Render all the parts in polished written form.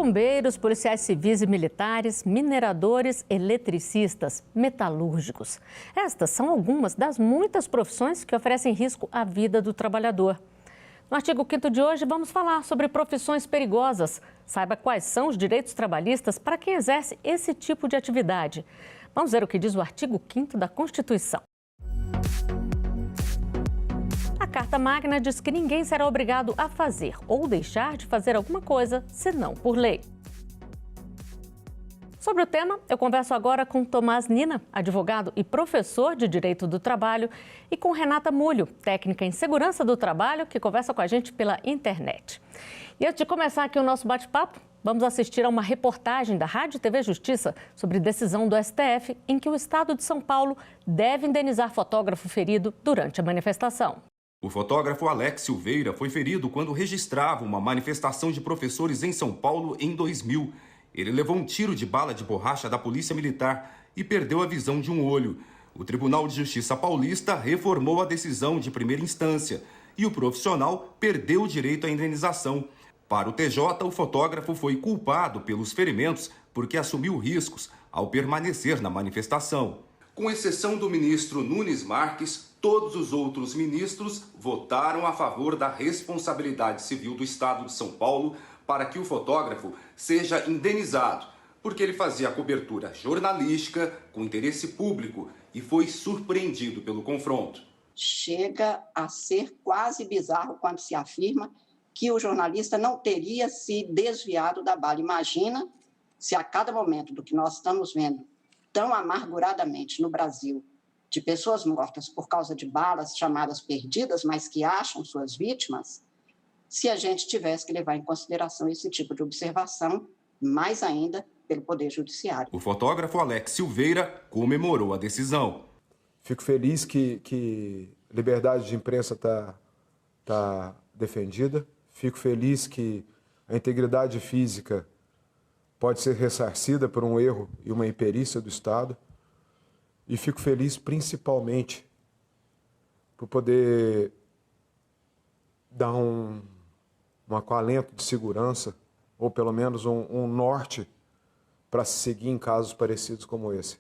Bombeiros, policiais civis e militares, mineradores, eletricistas, metalúrgicos. Estas são algumas das muitas profissões que oferecem risco à vida do trabalhador. No artigo 5º de hoje, vamos falar sobre profissões perigosas. Saiba quais são os direitos trabalhistas para quem exerce esse tipo de atividade. Vamos ver o que diz o artigo 5º da Constituição. A Carta Magna diz que ninguém será obrigado a fazer ou deixar de fazer alguma coisa, senão por lei. Sobre o tema, eu converso agora com Tomás Nina, advogado e professor de Direito do Trabalho, e com Renata Mulho, técnica em Segurança do Trabalho, que conversa com a gente pela internet. E antes de começar aqui o nosso bate-papo, vamos assistir a uma reportagem da Rádio TV Justiça sobre decisão do STF em que o Estado de São Paulo deve indenizar fotógrafo ferido durante a manifestação. O fotógrafo Alex Silveira foi ferido quando registrava uma manifestação de professores em São Paulo em 2000. Ele levou um tiro de bala de borracha da Polícia Militar e perdeu a visão de um olho. O Tribunal de Justiça paulista reformou a decisão de primeira instância e o profissional perdeu o direito à indenização. Para o TJ, o fotógrafo foi culpado pelos ferimentos porque assumiu riscos ao permanecer na manifestação. Com exceção do ministro Nunes Marques, todos os outros ministros votaram a favor da responsabilidade civil do Estado de São Paulo para que o fotógrafo seja indenizado, porque ele fazia a cobertura jornalística com interesse público e foi surpreendido pelo confronto. Chega a ser quase bizarro quando se afirma que o jornalista não teria se desviado da bala. Imagina se a cada momento do que nós estamos vendo tão amarguradamente no Brasil, de pessoas mortas por causa de balas chamadas perdidas, mas que acham suas vítimas, se a gente tivesse que levar em consideração esse tipo de observação, mais ainda pelo Poder Judiciário. O fotógrafo Alex Silveira comemorou a decisão. Fico feliz que liberdade de imprensa está defendida. Fico feliz que a integridade física pode ser ressarcida por um erro e uma imperícia do Estado. E fico feliz principalmente por poder dar um acalento de segurança, ou pelo menos um norte para se seguir em casos parecidos como esse.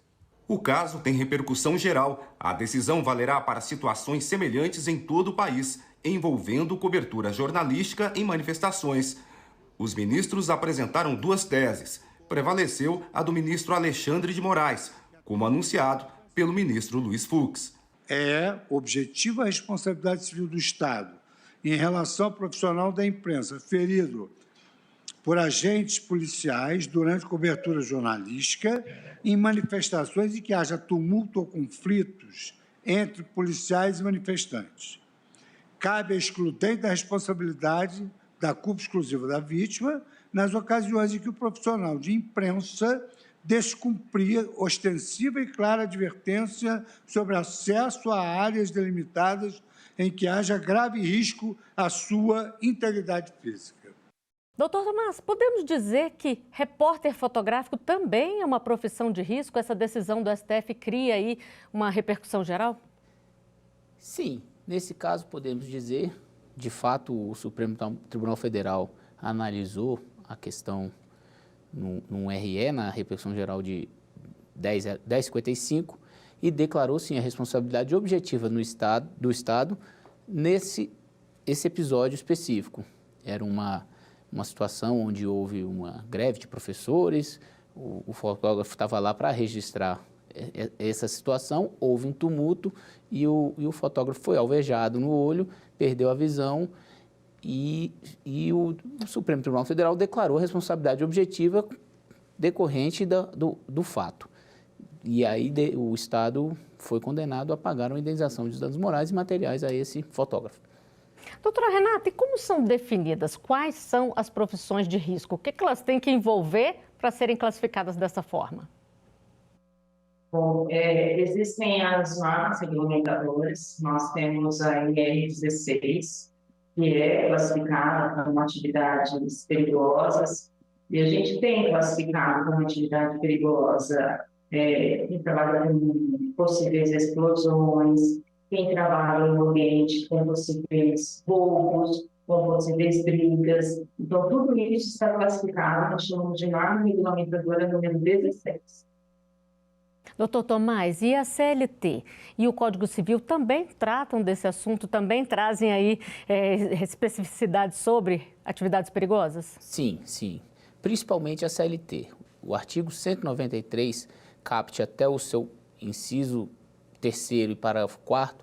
O caso tem repercussão geral. A decisão valerá para situações semelhantes em todo o país, envolvendo cobertura jornalística em manifestações. Os ministros apresentaram duas teses. Prevaleceu a do ministro Alexandre de Moraes, como anunciado pelo ministro Luiz Fux. É objetiva a responsabilidade civil do Estado em relação ao profissional da imprensa ferido por agentes policiais durante cobertura jornalística em manifestações em que haja tumulto ou conflitos entre policiais e manifestantes. Cabe a excludente da responsabilidade da culpa exclusiva da vítima nas ocasiões em que o profissional de imprensa descumprir ostensiva e clara advertência sobre acesso a áreas delimitadas em que haja grave risco à sua integridade física. Doutor Tomás, podemos dizer que repórter fotográfico também é uma profissão de risco? Essa decisão do STF cria aí uma repercussão geral? Sim, nesse caso podemos dizer, de fato, o Supremo Tribunal Federal analisou a questão no RE, na repercussão geral de 1055, e declarou, sim, a responsabilidade objetiva do Estado nesse episódio específico. Era uma situação onde houve uma greve de professores, o fotógrafo estava lá para registrar essa situação, houve um tumulto e o fotógrafo foi alvejado no olho, perdeu a visão e o Supremo Tribunal Federal declarou a responsabilidade objetiva decorrente do fato. E aí o Estado foi condenado a pagar uma indenização de danos morais e materiais a esse fotógrafo. Doutora Renata, e como são definidas? Quais são as profissões de risco? O que elas têm que envolver para serem classificadas dessa forma? Bom, existem as normas regulamentadoras. Nós temos a IR16, que é classificada como atividades perigosas, e a gente tem classificado como atividade perigosa quem trabalha com possíveis explosões, quem trabalha no ambiente com possíveis roubos, com possíveis brigas. Então, tudo isso está classificado no chamamos de norma regulamentadora número 16. Doutor Tomás, e a CLT e o Código Civil também tratam desse assunto, também trazem aí especificidades sobre atividades perigosas? Sim, sim. Principalmente a CLT. O artigo 193, caput até o seu inciso 3º e parágrafo 4º,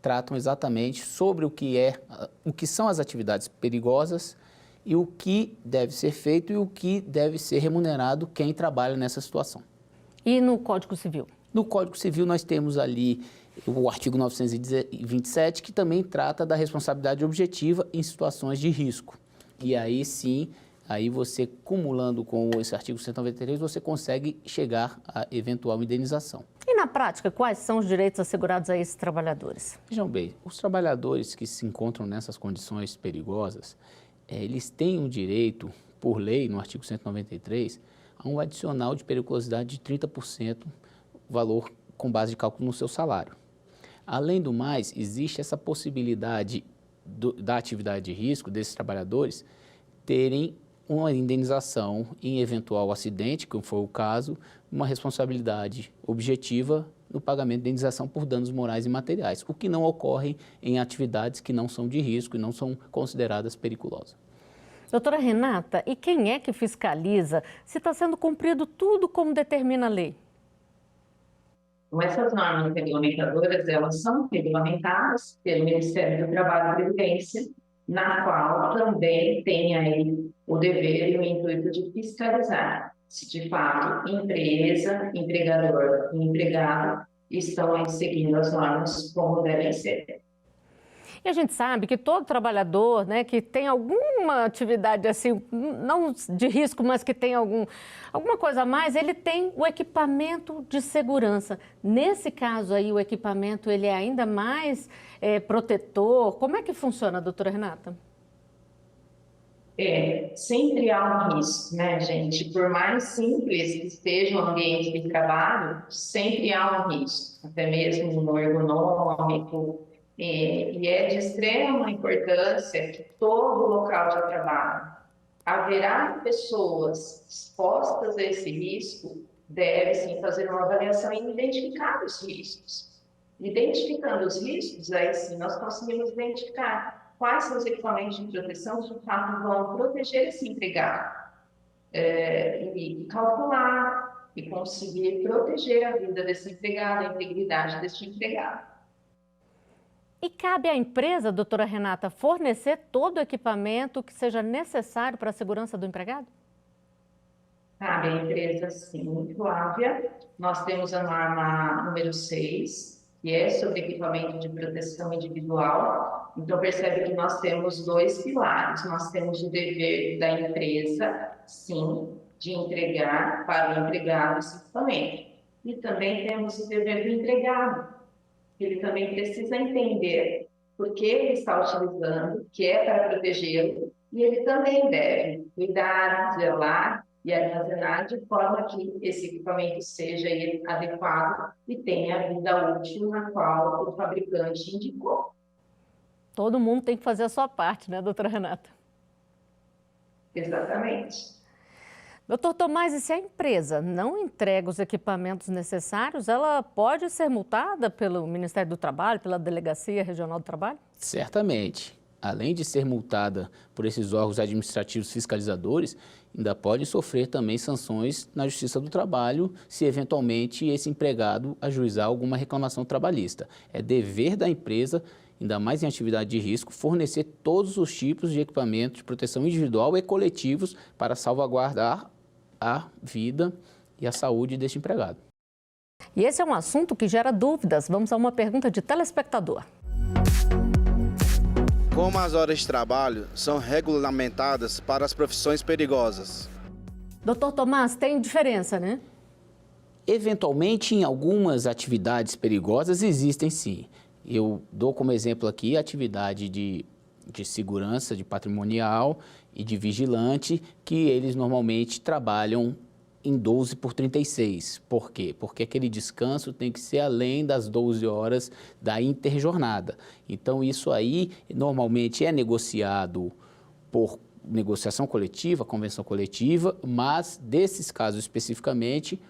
tratam exatamente sobre o que são as atividades perigosas e o que deve ser feito e o que deve ser remunerado quem trabalha nessa situação. E no Código Civil? No Código Civil nós temos ali o artigo 927, que também trata da responsabilidade objetiva em situações de risco. E aí sim, aí você cumulando com esse artigo 193, você consegue chegar a eventual indenização. E na prática, quais são os direitos assegurados a esses trabalhadores? Vejam bem, os trabalhadores que se encontram nessas condições perigosas, eles têm um direito, por lei, no artigo 193, a um adicional de periculosidade de 30%, valor com base de cálculo no seu salário. Além do mais, existe essa possibilidade da atividade de risco desses trabalhadores terem uma indenização em eventual acidente, como foi o caso, uma responsabilidade objetiva no pagamento de indenização por danos morais e materiais, o que não ocorre em atividades que não são de risco e não são consideradas perigosas. Doutora Renata, e quem é que fiscaliza se está sendo cumprido tudo como determina a lei? Essas normas regulamentadoras, elas são regulamentadas pelo Ministério do Trabalho e Previdência, na qual também tem aí o dever e o intuito de fiscalizar se, de fato, empresa, empregador e empregado estão aí seguindo as normas como devem ser. E a gente sabe que todo trabalhador, né, que tem alguma atividade assim, não de risco, mas que tem alguma coisa a mais, ele tem o equipamento de segurança. Nesse caso aí, o equipamento ele é ainda mais protetor. Como é que funciona, doutora Renata? Sempre há um risco, né, gente? Por mais simples que esteja o ambiente de trabalho, sempre há um risco, até mesmo no ergonômico. E é de extrema importância que todo local de trabalho haverá pessoas expostas a esse risco, deve sim fazer uma avaliação e identificar os riscos. Identificando os riscos, aí sim nós conseguimos identificar quais são os equipamentos de proteção que de fato vão proteger esse empregado e calcular e conseguir proteger a vida desse empregado, a integridade desse empregado. E cabe à empresa, doutora Renata, fornecer todo o equipamento que seja necessário para a segurança do empregado? Cabe à empresa, sim, Flávia. Nós temos a norma número 6, que é sobre equipamento de proteção individual. Então, percebe que nós temos dois pilares. Nós temos o dever da empresa, sim, de entregar para o empregado esse equipamento. E também temos o dever do empregado. Ele também precisa entender por que ele está utilizando, que é para protegê-lo, e ele também deve cuidar, zelar e armazenar de forma que esse equipamento seja adequado e tenha a vida útil na qual o fabricante indicou. Todo mundo tem que fazer a sua parte, né, doutora Renata? Exatamente. Doutor Tomás, e se a empresa não entrega os equipamentos necessários, ela pode ser multada pelo Ministério do Trabalho, pela Delegacia Regional do Trabalho? Certamente. Além de ser multada por esses órgãos administrativos fiscalizadores, ainda pode sofrer também sanções na Justiça do Trabalho se eventualmente esse empregado ajuizar alguma reclamação trabalhista. É dever da empresa, ainda mais em atividade de risco, fornecer todos os tipos de equipamentos de proteção individual e coletivos para salvaguardar a vida e a saúde deste empregado. E esse é um assunto que gera dúvidas. Vamos a uma pergunta de telespectador. Como as horas de trabalho são regulamentadas para as profissões perigosas? Doutor Tomás, tem diferença, né? Eventualmente, em algumas atividades perigosas existem sim. Eu dou como exemplo aqui a atividade de segurança, de patrimonial e de vigilante, que eles normalmente trabalham em 12 por 36. Por quê? Porque aquele descanso tem que ser além das 12 horas da interjornada. Então, isso aí normalmente é negociado por negociação coletiva, convenção coletiva, mas desses casos especificamente,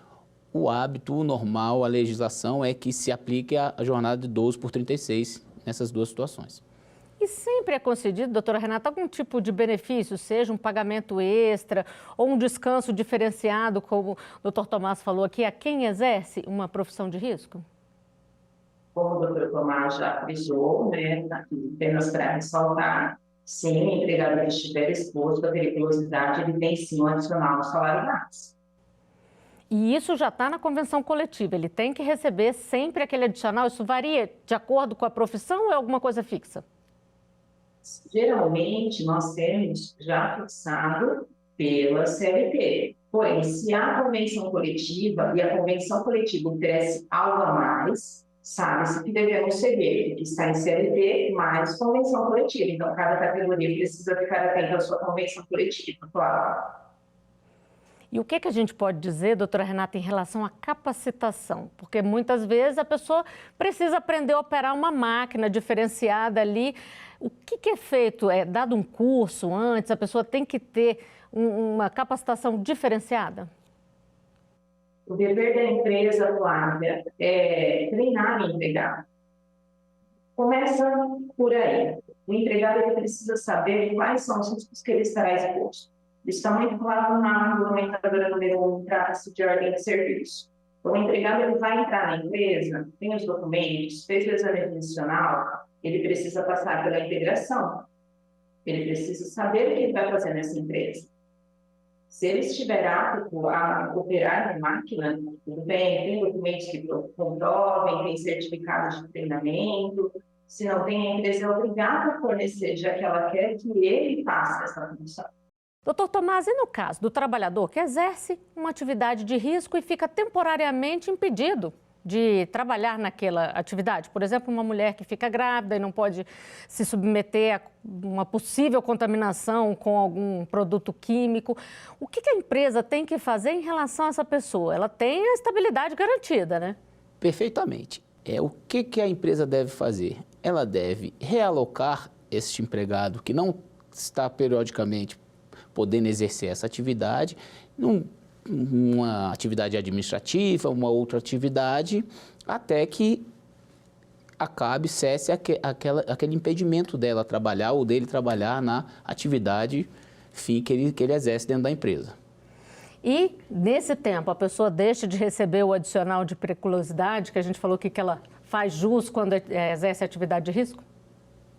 o hábito, o normal, a legislação é que se aplique a jornada de 12 por 36 nessas duas situações. E sempre é concedido, doutora Renata, algum tipo de benefício, seja um pagamento extra ou um descanso diferenciado, como o doutor Tomás falou aqui, a quem exerce uma profissão de risco? Como o doutor Tomás já avisou, né, apenas para ressaltar, sim, o empregador que estiver exposto à periculosidade, ele tem sim um adicional no salário base. E isso já está na convenção coletiva, ele tem que receber sempre aquele adicional, isso varia de acordo com a profissão ou é alguma coisa fixa? Geralmente, nós temos já fixado pela CLT. Porém, se a convenção coletiva e a convenção coletiva oferece algo a mais, sabe-se que devemos seguir, que está em CLT mais convenção coletiva. Então, cada categoria precisa ficar atenta à sua convenção coletiva, claro. E o que a gente pode dizer, doutora Renata, em relação à capacitação? Porque muitas vezes a pessoa precisa aprender a operar uma máquina diferenciada ali. O que é feito? É dado um curso antes? A pessoa tem que ter uma capacitação diferenciada? O dever da empresa, Flávia, é treinar o empregado. Começa por aí. O empregado ele precisa saber quais são os riscos que ele estará exposto. Isso está muito claro na regulamentação número 1, trata-se de ordem de serviço. Então, o empregado ele vai entrar na empresa, tem os documentos, fez o exame admissional, ele precisa passar pela integração. Ele precisa saber o que ele vai fazer nessa empresa. Se ele estiver apto a operar na máquina, tudo bem, tem documentos que comprovem, tem certificados de treinamento. Se não tem, a empresa é obrigada a fornecer, já que ela quer que ele faça essa função. Doutor Tomás, e no caso do trabalhador que exerce uma atividade de risco e fica temporariamente impedido de trabalhar naquela atividade? Por exemplo, uma mulher que fica grávida e não pode se submeter a uma possível contaminação com algum produto químico. O que a empresa tem que fazer em relação a essa pessoa? Ela tem a estabilidade garantida, né? Perfeitamente. O que a empresa deve fazer? Ela deve realocar este empregado que não está periodicamente podendo exercer essa atividade, uma atividade administrativa, uma outra atividade, até que acabe, cesse aquele impedimento dela trabalhar ou dele trabalhar na atividade fim que ele exerce dentro da empresa. E, nesse tempo, a pessoa deixa de receber o adicional de periculosidade, que a gente falou que ela faz jus quando exerce atividade de risco?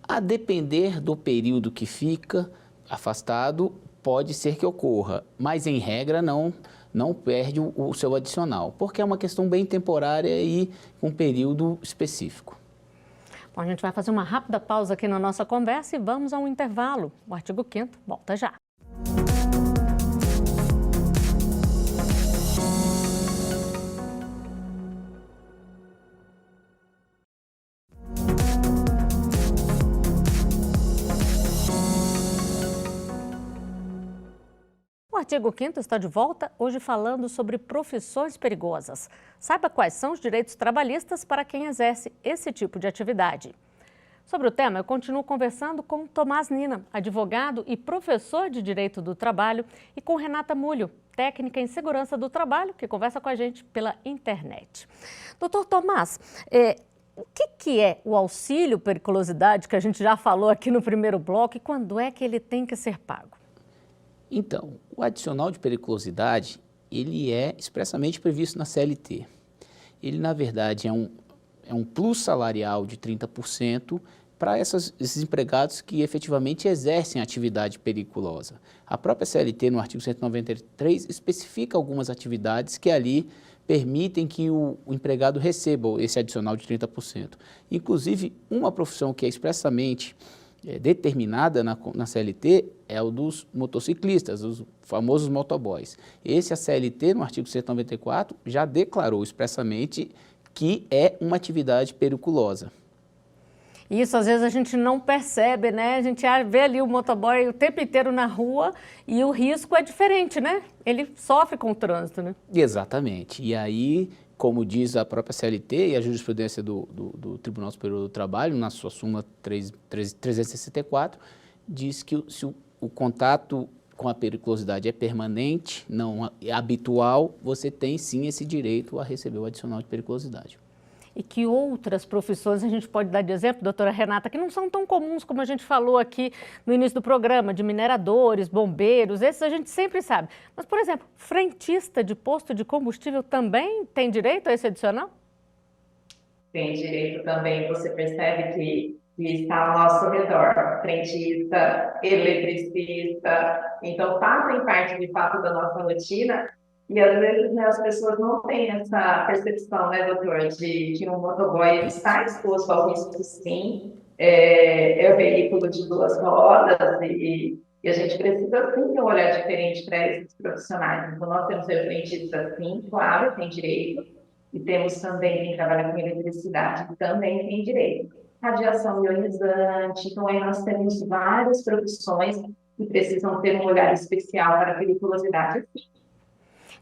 A depender do período que fica afastado, pode ser que ocorra, mas em regra não perde o seu adicional, porque é uma questão bem temporária e um período específico. Bom, a gente vai fazer uma rápida pausa aqui na nossa conversa e vamos a um intervalo. O artigo 5º volta já. O artigo 5º está de volta, hoje falando sobre profissões perigosas. Saiba quais são os direitos trabalhistas para quem exerce esse tipo de atividade. Sobre o tema, eu continuo conversando com Tomás Nina, advogado e professor de Direito do Trabalho, e com Renata Mulho, técnica em Segurança do Trabalho, que conversa com a gente pela internet. Doutor Tomás, o que é o auxílio periculosidade, que a gente já falou aqui no primeiro bloco, e quando é que ele tem que ser pago? Então, o adicional de periculosidade, ele é expressamente previsto na CLT. Ele, na verdade, é um plus salarial de 30% para esses empregados que efetivamente exercem atividade periculosa. A própria CLT, no artigo 193, especifica algumas atividades que ali permitem que o empregado receba esse adicional de 30%. Inclusive, uma profissão que é expressamente determinada na CLT é o dos motociclistas, os famosos motoboys. A CLT, no artigo 194, já declarou expressamente que é uma atividade periculosa. E isso às vezes a gente não percebe, né? A gente vê ali o motoboy o tempo inteiro na rua e o risco é diferente, né? Ele sofre com o trânsito, né? Exatamente. E aí, como diz a própria CLT e a jurisprudência do Tribunal Superior do Trabalho, na sua súmula 364, diz que se o contato com a periculosidade é permanente, não é habitual, você tem sim esse direito a receber o adicional de periculosidade. E que outras profissões a gente pode dar de exemplo, doutora Renata, que não são tão comuns como a gente falou aqui no início do programa, de mineradores, bombeiros, esses a gente sempre sabe. Mas, por exemplo, frentista de posto de combustível também tem direito a esse adicional? Tem direito também, você percebe que está ao nosso redor, frentista, eletricista, então fazem parte de fato da nossa rotina. E às vezes, né, as pessoas não têm essa percepção, né, doutor, de que um motoboy está exposto ao risco, sim, é um veículo de duas rodas e a gente precisa, sim, ter um olhar diferente para esses profissionais. Então, nós temos frentista, sim, claro, tem direito, e temos também quem trabalha com eletricidade, que também tem direito. Radiação ionizante, então aí nós temos várias profissões que precisam ter um olhar especial para a periculosidade, sim.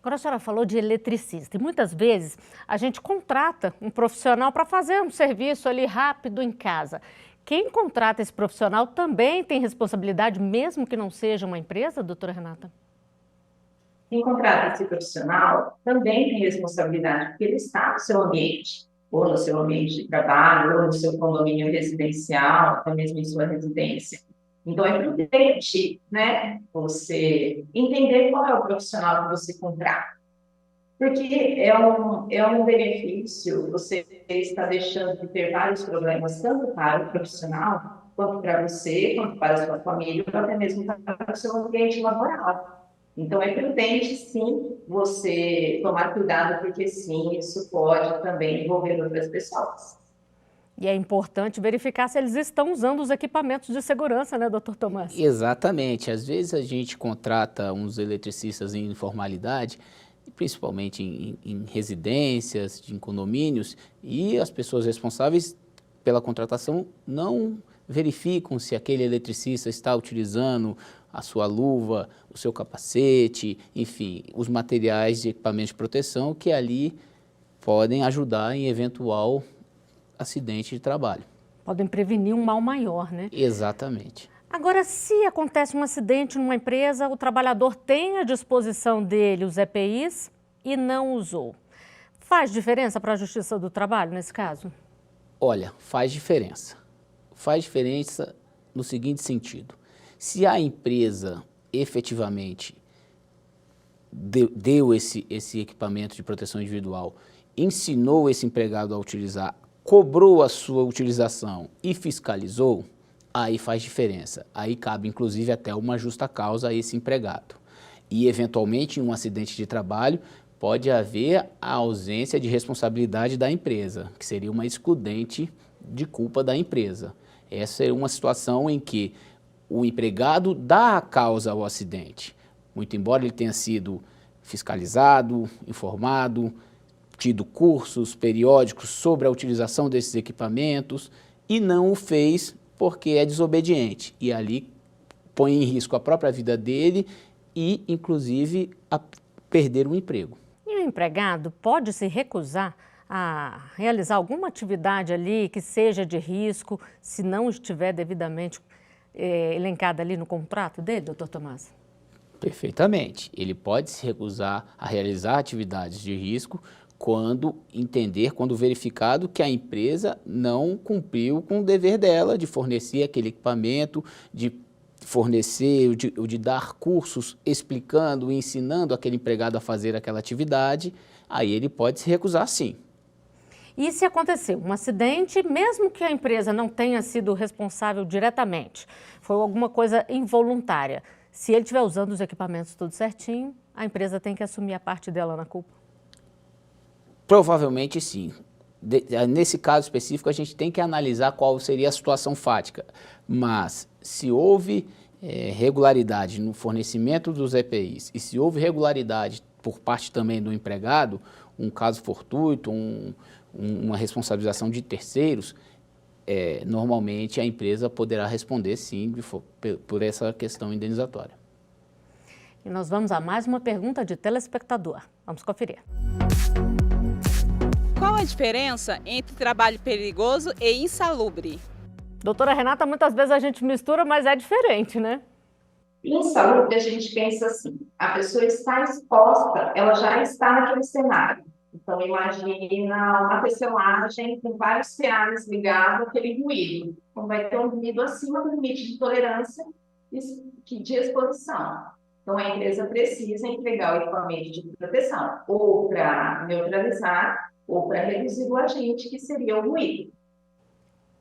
Agora a senhora falou de eletricista e muitas vezes a gente contrata um profissional para fazer um serviço ali rápido em casa. Quem contrata esse profissional também tem responsabilidade, mesmo que não seja uma empresa, doutora Renata? Quem contrata esse profissional também tem responsabilidade, porque ele está no seu ambiente, ou no seu ambiente de trabalho, ou no seu condomínio residencial, até mesmo em sua residência. Então, é prudente, né, você entender qual é o profissional que você contrata. Porque é um benefício, você está deixando de ter vários problemas, tanto para o profissional, quanto para você, quanto para a sua família, ou até mesmo para o seu ambiente laboral. Então, é prudente, sim, você tomar cuidado, porque, sim, isso pode também envolver outras pessoas. E é importante verificar se eles estão usando os equipamentos de segurança, né, doutor Tomás? Exatamente. Às vezes a gente contrata uns eletricistas em informalidade, principalmente em residências, em condomínios, e as pessoas responsáveis pela contratação não verificam se aquele eletricista está utilizando a sua luva, o seu capacete, enfim, os materiais de equipamento de proteção que ali podem ajudar em eventual acidente de trabalho. Podem prevenir um mal maior, né? Exatamente. Agora, se acontece um acidente numa empresa, o trabalhador tem à disposição dele os EPIs e não usou. Faz diferença para a Justiça do Trabalho nesse caso? Olha, faz diferença. Faz diferença no seguinte sentido. Se a empresa efetivamente deu esse equipamento de proteção individual, ensinou esse empregado a utilizar, cobrou a sua utilização e fiscalizou, aí faz diferença. Aí cabe, inclusive, até uma justa causa a esse empregado. E, eventualmente, em um acidente de trabalho, pode haver a ausência de responsabilidade da empresa, que seria uma excludente de culpa da empresa. Essa é uma situação em que o empregado dá a causa ao acidente, muito embora ele tenha sido fiscalizado, informado, tido cursos periódicos sobre a utilização desses equipamentos e não o fez porque é desobediente. E ali põe em risco a própria vida dele e, inclusive, a perder o emprego. E o empregado pode se recusar a realizar alguma atividade ali que seja de risco, se não estiver devidamente elencada ali no contrato dele, doutor Tomás? Perfeitamente. Ele pode se recusar a realizar atividades de risco quando verificado que a empresa não cumpriu com o dever dela de fornecer aquele equipamento, de fornecer, de dar cursos explicando, ensinando aquele empregado a fazer aquela atividade, aí ele pode se recusar sim. E se acontecer um acidente, mesmo que a empresa não tenha sido responsável diretamente, foi alguma coisa involuntária, se ele estiver usando os equipamentos tudo certinho, a empresa tem que assumir a parte dela na culpa? Provavelmente sim. Nesse caso específico, a gente tem que analisar qual seria a situação fática. Mas se houve regularidade no fornecimento dos EPIs e se houve regularidade por parte também do empregado, um caso fortuito, uma responsabilização de terceiros, normalmente a empresa poderá responder sim por essa questão indenizatória. E nós vamos a mais uma pergunta de telespectador. Vamos conferir. Qual a diferença entre trabalho perigoso e insalubre? Doutora Renata, muitas vezes a gente mistura, mas é diferente, né? Insalubre, a gente pensa assim, a pessoa está exposta, ela já está naquele cenário. Então, imagina uma tecelagem com vários reais ligados àquele ruído. Então, vai ter um ruído acima do limite de tolerância de exposição. Então, a empresa precisa entregar o equipamento de proteção, ou para neutralizar, ou para reduzir o agente, que seria o ruído.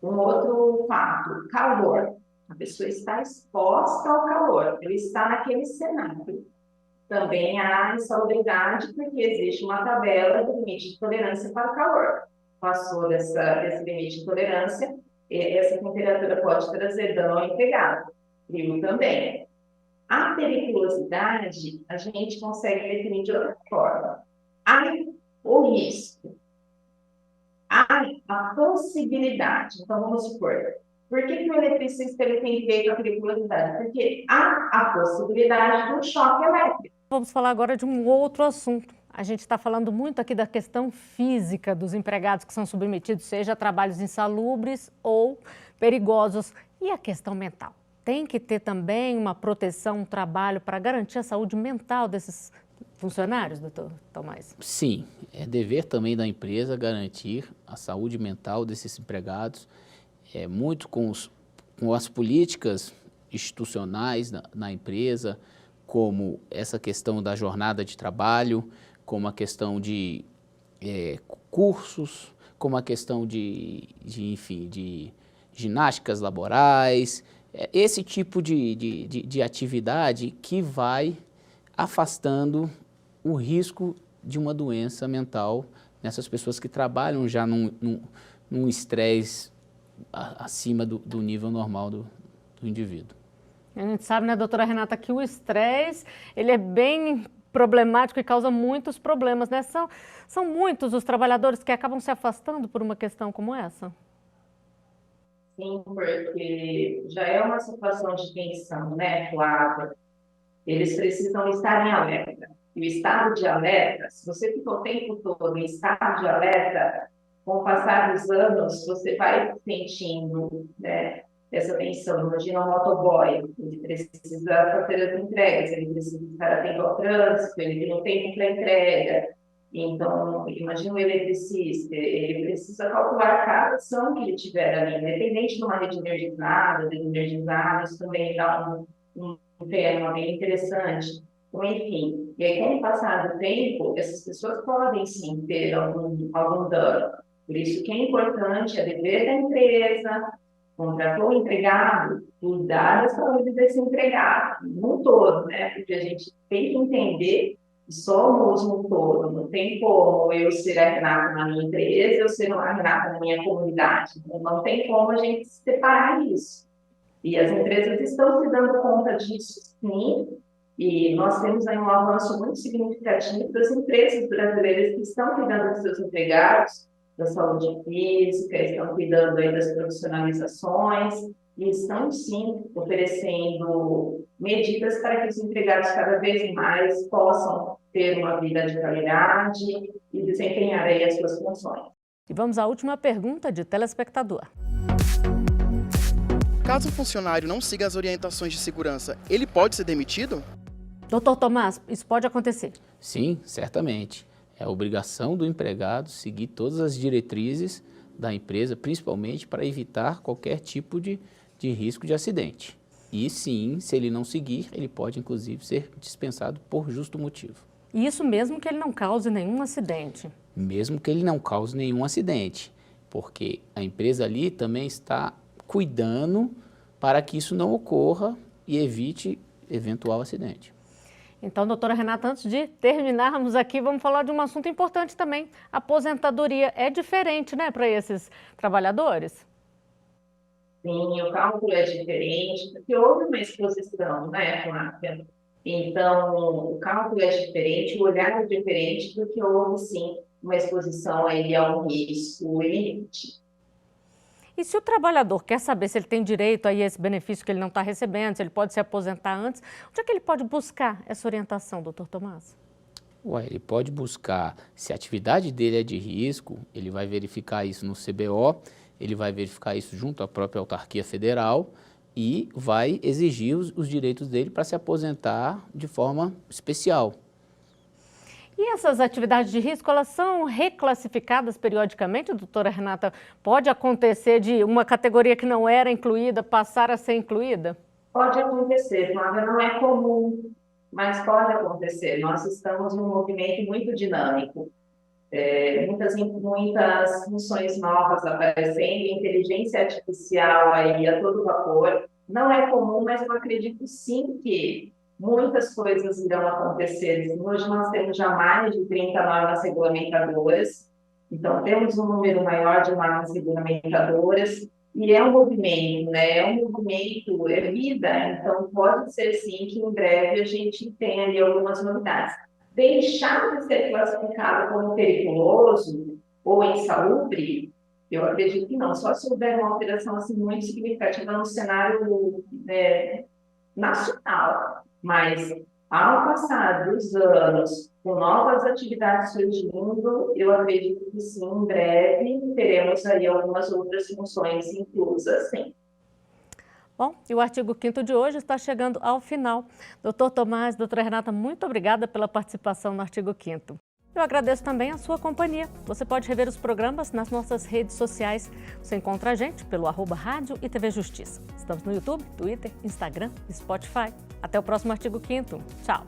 Um outro fato, calor. A pessoa está exposta ao calor, ela está naquele cenário. Também há insalubridade, porque existe uma tabela de limite de tolerância para o calor. Passou desse limite de tolerância, essa temperatura pode trazer dano ao empregado. Frio também. A periculosidade, a gente consegue definir de outra forma. Há o risco. Há a possibilidade. Então, vamos supor, por que o eletricista tem direito à periculosidade? Porque há a possibilidade de um choque elétrico. Vamos falar agora de um outro assunto. A gente está falando muito aqui da questão física dos empregados que são submetidos, seja a trabalhos insalubres ou perigosos. E a questão mental? Tem que ter também uma proteção, um trabalho para garantir a saúde mental desses funcionários, doutor Tomás? Sim, é dever também da empresa garantir a saúde mental desses empregados, muito com as políticas institucionais na empresa, como essa questão da jornada de trabalho, como a questão de cursos, como a questão enfim, de ginásticas laborais, esse tipo de atividade que vai afastando o risco de uma doença mental nessas pessoas que trabalham já num estresse acima do nível normal do indivíduo. A gente sabe, né, doutora Renata, que o estresse, ele é bem problemático e causa muitos problemas, né? São muitos os trabalhadores que acabam se afastando por uma questão como essa? Sim, porque já é uma situação de tensão, né, Flávia? Eles precisam estar em alerta. E o estado de alerta, se você ficou o tempo todo em estado de alerta, com o passar dos anos, você vai sentindo, né, essa tensão. Imagina um motoboy, ele precisa fazer as entregas, ele precisa estar atento ao trânsito, ele tem um tempo para entrega. Então, imagina um eletricista, ele precisa calcular cada ação que ele tiver ali, independente de uma rede energizada, isso também dá um tema bem interessante. Então, enfim, e aí com o passar do tempo, essas pessoas podem sim ter algum dano. Por isso que é importante, é dever da empresa, contratou o empregado, cuidar da saúde desse empregado, no todo, né? Porque a gente tem que entender que somos um todo, não tem como eu ser a Renata na minha empresa, eu ser a Renata na minha comunidade, não tem como a gente separar isso. E as empresas estão se dando conta disso, sim, e nós temos aí um avanço muito significativo das empresas brasileiras que estão cuidando dos seus empregados, da saúde física, estão cuidando aí das profissionalizações e estão, sim, oferecendo medidas para que os empregados cada vez mais possam ter uma vida de qualidade e desempenhar aí as suas funções. E vamos à última pergunta de telespectador. Caso o funcionário não siga as orientações de segurança, ele pode ser demitido? Doutor Tomás, isso pode acontecer? Sim, certamente. É obrigação do empregado seguir todas as diretrizes da empresa, principalmente para evitar qualquer tipo de risco de acidente. E sim, se ele não seguir, ele pode inclusive ser dispensado por justo motivo. E isso mesmo que ele não cause nenhum acidente? Mesmo que ele não cause nenhum acidente, porque a empresa ali também está cuidando para que isso não ocorra e evite eventual acidente. Então, doutora Renata, antes de terminarmos aqui, vamos falar de um assunto importante também. A aposentadoria é diferente, né, para esses trabalhadores? Sim, o cálculo é diferente, porque houve uma exposição, né, Flávia? Então, o cálculo é diferente, o olhar é diferente, porque houve, sim, uma exposição aí a um risco limite. E se o trabalhador quer saber se ele tem direito a esse benefício que ele não está recebendo, se ele pode se aposentar antes, onde é que ele pode buscar essa orientação, doutor Tomás? Ele pode buscar, se a atividade dele é de risco, ele vai verificar isso no CBO, ele vai verificar isso junto à própria autarquia federal e vai exigir os direitos dele para se aposentar de forma especial. E essas atividades de risco, elas são reclassificadas periodicamente, doutora Renata? Pode acontecer de uma categoria que não era incluída passar a ser incluída? Pode acontecer, Flávia, não é comum, mas pode acontecer. Nós estamos num movimento muito dinâmico. Muitas funções novas aparecendo, inteligência artificial aí a todo vapor. Não é comum, mas eu acredito sim que muitas coisas irão acontecer. Hoje nós temos já mais de 30 normas regulamentadoras, então temos um número maior de normas regulamentadoras, e é um movimento, né? É um movimento, é vida, então pode ser sim que em breve a gente tenha ali algumas novidades. Deixar de ser classificado como perigoso ou insalubre, eu acredito que não, só se houver uma alteração assim, muito significativa no cenário nacional. Mas, ao passar dos anos, com novas atividades surgindo, eu acredito que sim, em breve teremos aí algumas outras funções inclusas, sim. Bom, e o artigo 5º de hoje está chegando ao final. Doutor Tomás, doutora Renata, muito obrigada pela participação no artigo 5º. Eu agradeço também a sua companhia. Você pode rever os programas nas nossas redes sociais. Você encontra a gente pelo @Rádio e TV Justiça. Estamos no YouTube, Twitter, Instagram e Spotify. Até o próximo artigo 5º. Tchau!